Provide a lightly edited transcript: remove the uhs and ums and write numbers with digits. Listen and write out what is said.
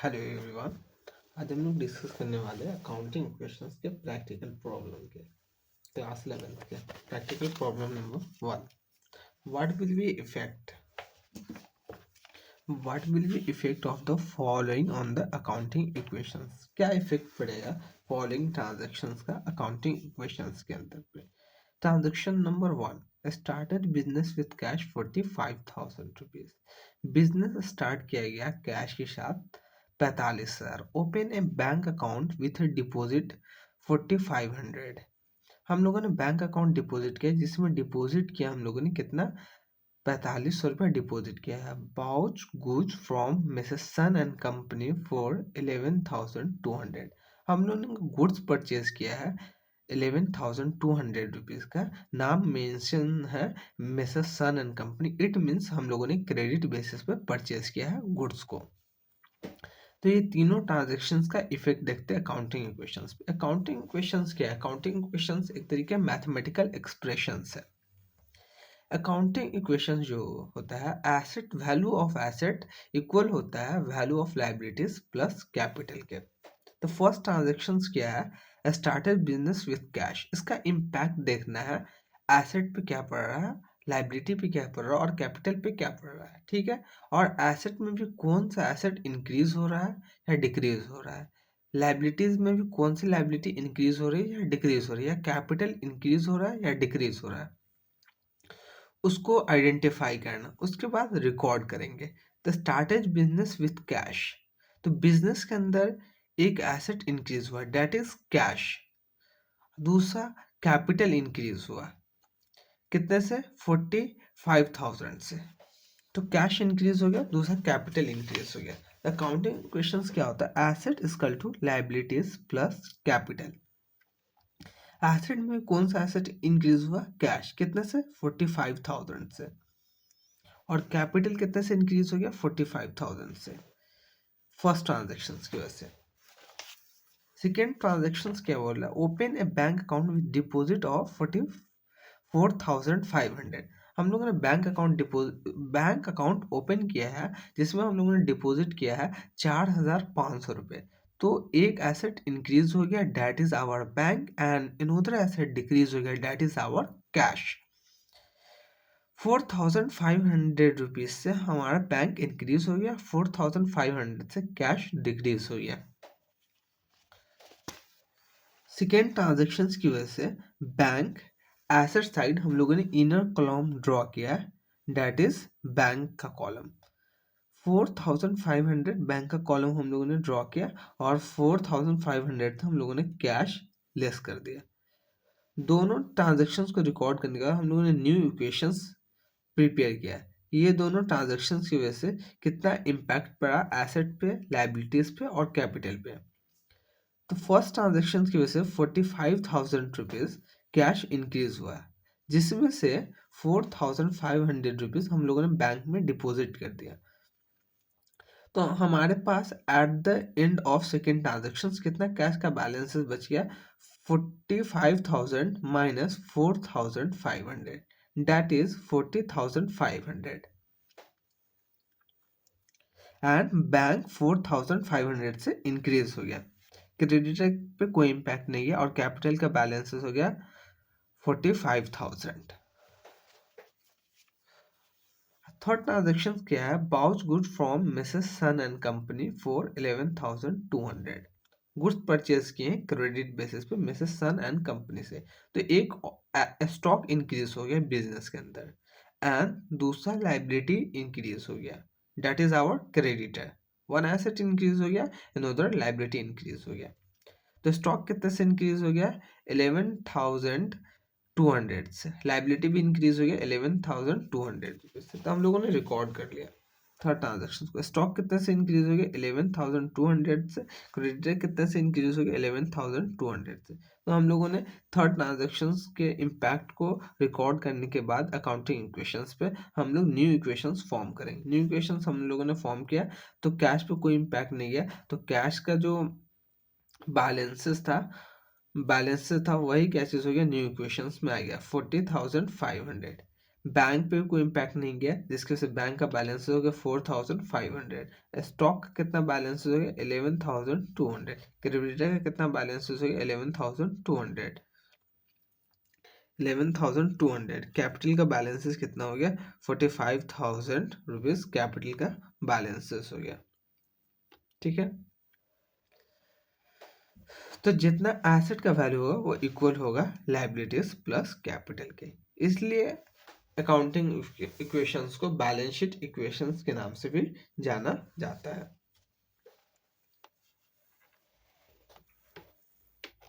Hello everyone. आज हम लोग डिस्कस करने वाले हैं अकाउंटिंग इक्वेशंस के प्रैक्टिकल प्रॉब्लम के क्लास 11th के practical problem number 1। What will be effect of the following on the accounting equations. क्या इफेक्ट पड़ेगा फॉलोइंग ट्रांजैक्शंस का अकाउंटिंग इक्वेशंस के अंदर पे। Transaction number 1, started business with cash 45,000 rupees. Business start किया गया कैश के साथ 45,000। Open A bank account with deposit 4,500। हम लोगों ने बैंक अकाउंट डिपॉजिट किया जिसमें डिपॉजिट किया हम लोगों ने कितना, 4500 रुपया डिपॉजिट किया है। Bought goods from Mrs sun and company for 11,200। हम लोगों ने गुड्स परचेज किया है 11,200 रुपीज़ का। नाम मेंशन है Mrs sun and company. It means हम लोगों ने क्रेडिट बेसिस पे परचेज किया है गुड्स को। तो ये तीनों ट्रांजेक्शन्स का इफेक्ट देखते हैं अकाउंटिंग इक्वेशंस पे। अकाउंटिंग इक्वेशंस क्या है? अकाउंटिंग इक्वेशंस एक तरीके मैथमेटिकल एक्सप्रेशंस है। अकाउंटिंग इक्वेशन जो होता है, asset value of asset equal होता है value of liabilities plus capital के। तो फर्स्ट ट्रांजेक्शन्स क्या है? Started business with cash. इसका इम्पैक्ट देखना है, एसेट पे क्या पड़ रहा है, लाइबिलिटी पे क्या पड़ रहा है और कैपिटल पे क्या पड़ रहा है। ठीक है। और एसेट में भी कौन सा एसेट इंक्रीज हो रहा है या डिक्रीज हो रहा है, लाइबिलिटीज में भी कौन सी लाइबिलिटी इंक्रीज हो रही है या डिक्रीज हो रही है, या कैपिटल इंक्रीज हो रहा है या डिक्रीज हो रहा है, उसको आइडेंटिफाई करना। उसके बाद रिकॉर्ड करेंगे। The started business with cash. तो बिजनेस के अंदर एक एसेट इंक्रीज हुआ, डेट इज कैश। दूसरा कैपिटल इंक्रीज हुआ, कितने से? 45,000 से। तो कैश इंक्रीज हो गया, दूसरा कैपिटल इंक्रीज हो गया। अकाउंटिंग क्वेश्चंस क्या होता है? Asset equal to liabilities plus capital. Asset में कौन सा एसेट इंक्रीज हुआ? कैश। कितने से? 45,000 से। और कैपिटल कितने से इंक्रीज हो गया? 45,000 से, फर्स्ट ट्रांजेक्शन की वजह से। सेकेंड ट्रांजेक्शन क्या बोल रहा है? Open A bank account with deposit of 44,500। हम लोगों ने बैंक अकाउंट ओपन किया है जिसमें हम लोगों ने डिपॉजिट किया है 4,500 रुपये। तो एक एसेट इंक्रीज हो गया, that is our bank, and another asset decrease हो गया, that is our cash. 4,500 rupees से हमारा बैंक इंक्रीज हो गया, 4,500 से कैश डिक्रीज हो गया। सेकेंड ट्रांजेक्शन की वजह से बैंक एसेट साइड हम लोगों ने इनर कॉलम ड्रॉ किया है, डेट इज बैंक का कॉलम। 4,500 बैंक का कॉलम हम लोगों ने ड्रॉ किया और 4,500 हम लोगों ने कैश लेस कर दिया। दोनों ट्रांजेक्शन्स को रिकॉर्ड करने के बाद हम लोगों ने न्यू इक्वेशंस प्रिपेयर किया है। ये दोनों ट्रांजेक्शन्स की वजह से कितना इम्पैक्ट पड़ा एसेट पे, लाइबिलिटीज पे और कैपिटल पे। तो फर्स्ट ट्रांजेक्शन की वजह से 45,000 रुपीज कैश इंक्रीज हुआ है, जिसमें से 4,500 रुपीज हम लोगों ने बैंक में डिपॉजिट कर दिया। तो हमारे पास at the end of second transaction कितना कैश का बैलेंस बच गया? 45,000 minus 4,500, that is 40,500। And bank 4,500 से इंक्रीज हो गया। क्रेडिटर पे कोई इम्पैक्ट नहीं है और कैपिटल का बैलेंस हो गया 45,000। थर्ड ट्रांजेक्शन क्या है? Bought good from Mrs sun and company for 11,200। Goods purchase किए क्रेडिट बेसिस पे मिसेस सन एंड कंपनी से। तो एक स्टॉक इंक्रीज हो गया बिजनेस के अंदर, एंड दूसरा लाइबिलिटी इंक्रीज हो गया, that is our creditor. One asset increase हो गया, अनदर लाइबिलिटी इंक्रीज हो गया। तो स्टॉक कितने से इंक्रीज हो गया? 11,200 से। लाइबिलिटी भी इंक्रीज हो गया 11,200 रुपीज से। तो हम लोगों ने रिकॉर्ड कर लिया थर्ड ट्रांजेक्शन को। स्टॉक कितने से इंक्रीज हो गया? 11,200 से। क्रेडिटर कितने से इंक्रीज हो गया? 11,200 से। तो हम लोगों ने थर्ड ट्रांजेक्शन के इम्पैक्ट को रिकॉर्ड करने के बाद अकाउंटिंग इक्वेशंस पे हम लोग न्यू इक्वेशंस फॉर्म करेंगे। न्यू इक्वेशंस हम लोगों ने फॉर्म किया तो कैश पे कोई इम्पैक्ट नहीं गया, तो कैश का जो बैलेंसेस था वही क्या चीज हो गया? न्यू इक्वेशंस में आ गया 40,500। बैंक पे कोई इम्पैक्ट नहीं गया, जिसके से बैंक का बैलेंस हो गया 4500। स्टॉक का कितना बैलेंस हो गया 11200। क्रेडिटर का कितना बैलेंस हो गया 11200। 11200। कैपिटल का बैलेंसेस कितना हो गया 45,000 रुपीज कैपिटल का बैलेंसेस हो गया। ठीक है, तो जितना एसेट का वैल्यू होगा वो इक्वल होगा लायबिलिटीज प्लस कैपिटल के। इसलिए अकाउंटिंग इक्वेशंस को बैलेंस शीट इक्वेशंस के नाम से भी जाना जाता है।